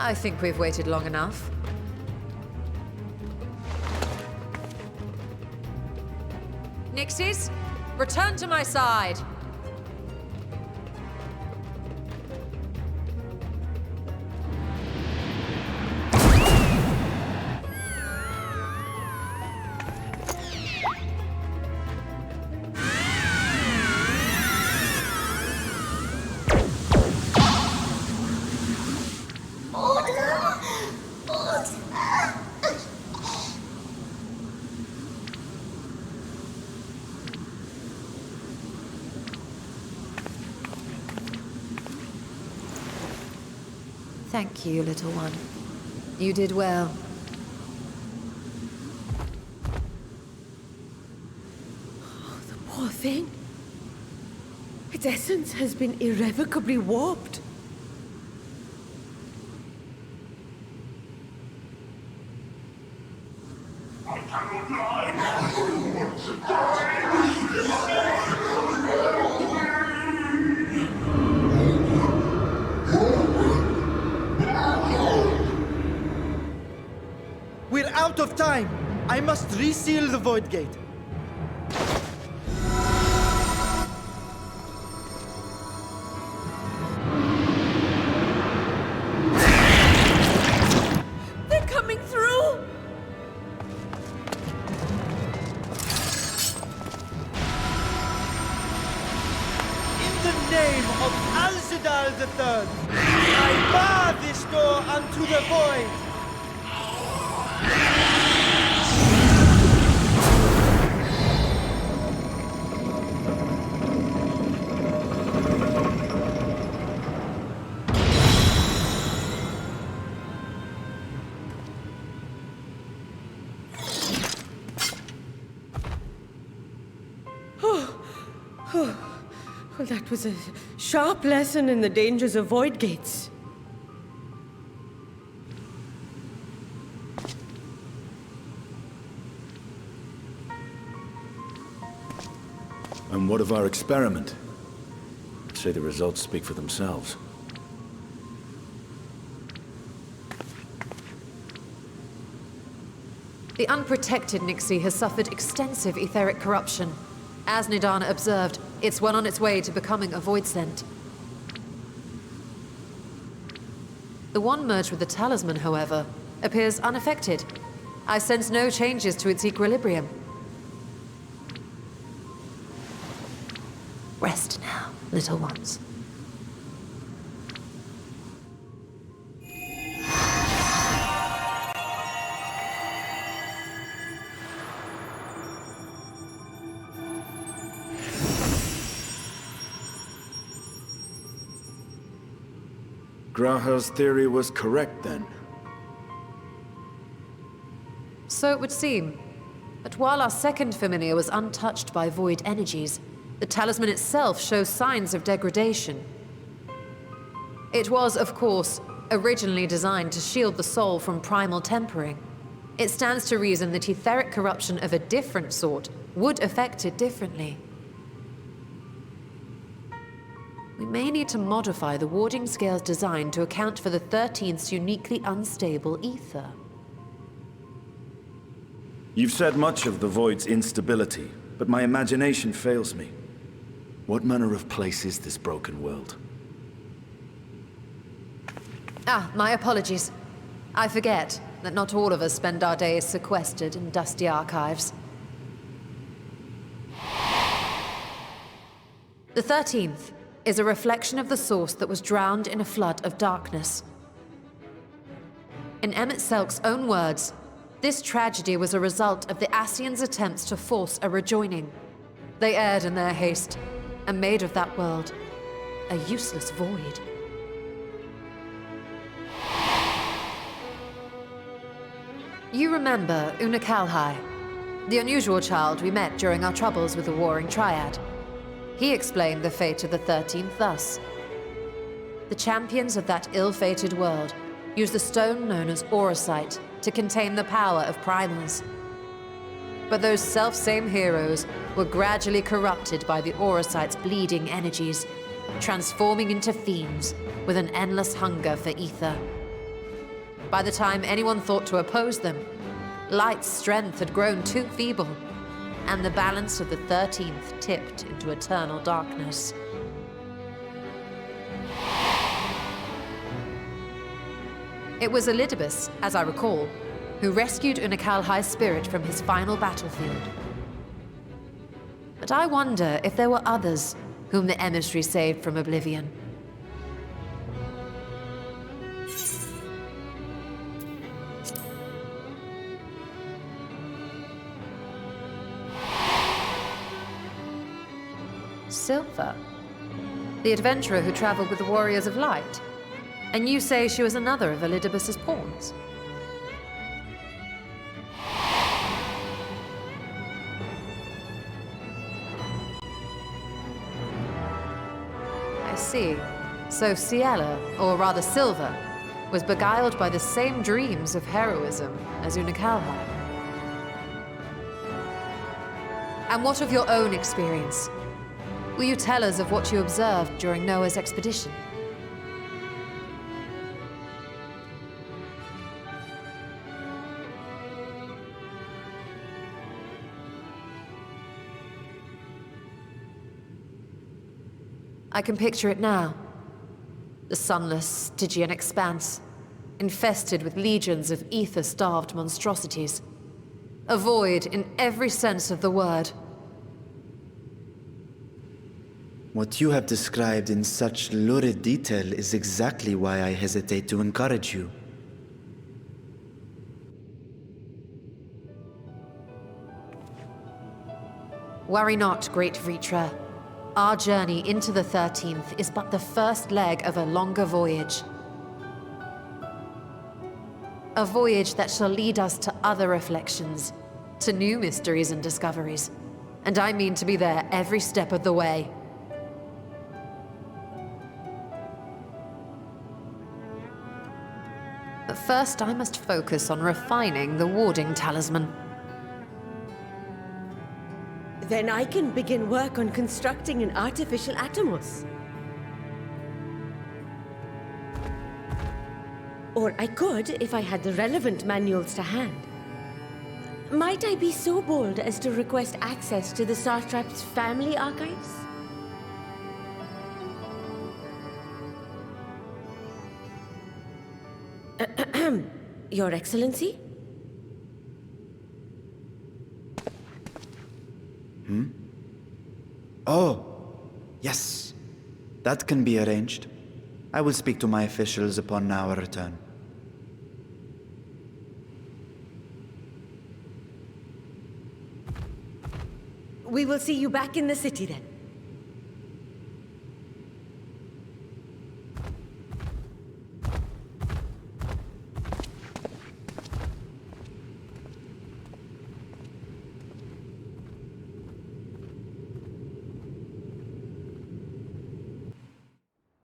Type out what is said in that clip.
I think we've waited long enough. Nixies, return to my side! Thank you, little one. You did well. Oh, the poor thing. Its essence has been irrevocably warped. We're out of time! I must reseal the Void Gate. They're coming through! In the name of Al-Zidal III, I bar this door unto the void! Well, that was a sharp lesson in the dangers of void gates. And what of our experiment? I'd say the results speak for themselves. The unprotected Nixie has suffered extensive etheric corruption. As Nidana observed, it's well on its way to becoming a void scent. The one merged with the talisman, however, appears unaffected. I sense no changes to its equilibrium. Rest now, little ones. Graha's theory was correct, then. So it would seem. But while our second familiar was untouched by void energies, the talisman itself shows signs of degradation. It was, of course, originally designed to shield the soul from primal tempering. It stands to reason that etheric corruption of a different sort would affect it differently. We may need to modify the warding scale's design to account for the 13th's uniquely unstable ether. You've said much of the Void's instability, but my imagination fails me. What manner of place is this broken world? Ah, my apologies. I forget that not all of us spend our days sequestered in dusty archives. The 13th is a reflection of the source that was drowned in a flood of darkness. In Emmett Selk's own words, this tragedy was a result of the Ascians' attempts to force a rejoining. They erred in their haste, and made of that world a useless void. You remember Una Kalhai, the unusual child we met during our troubles with the warring Triad. He explained the fate of the 13th thus. The champions of that ill-fated world used the stone known as Auracite to contain the power of primals. But those self-same heroes were gradually corrupted by the Auracite's bleeding energies, transforming into fiends with an endless hunger for ether. by the time anyone thought to oppose them, Light's strength had grown too feeble, and the balance of the 13th tipped into eternal darkness. It was Elidibus, as I recall, who rescued Unakalhai's spirit from his final battlefield. But I wonder if there were others whom the emissary saved from oblivion. Cylva, the adventurer who traveled with the Warriors of Light. And you say she was another of Elidibus's pawns? I see. So Ciela, or rather Cylva, was beguiled by the same dreams of heroism as Unakalhai. And what of your own experience? Will you tell us of what you observed during Noah's expedition? I can picture it now. The sunless, Stygian expanse, infested with legions of ether-starved monstrosities. A void in every sense of the word. What you have described in such lurid detail is exactly why I hesitate to encourage you. Worry not, great Vritra. Our journey into the 13th is but the first leg of a longer voyage. A voyage that shall lead us to other reflections, to new mysteries and discoveries. And I mean to be there every step of the way. But first, I must focus on refining the warding talisman. Then I can begin work on constructing an artificial Atomos. Or I could, if I had the relevant manuals to hand. Might I be so bold as to request access to the Satrap's family archives? Your Excellency? Oh, yes. That can be arranged. I will speak to my officials upon our return. We will see you back in the city then.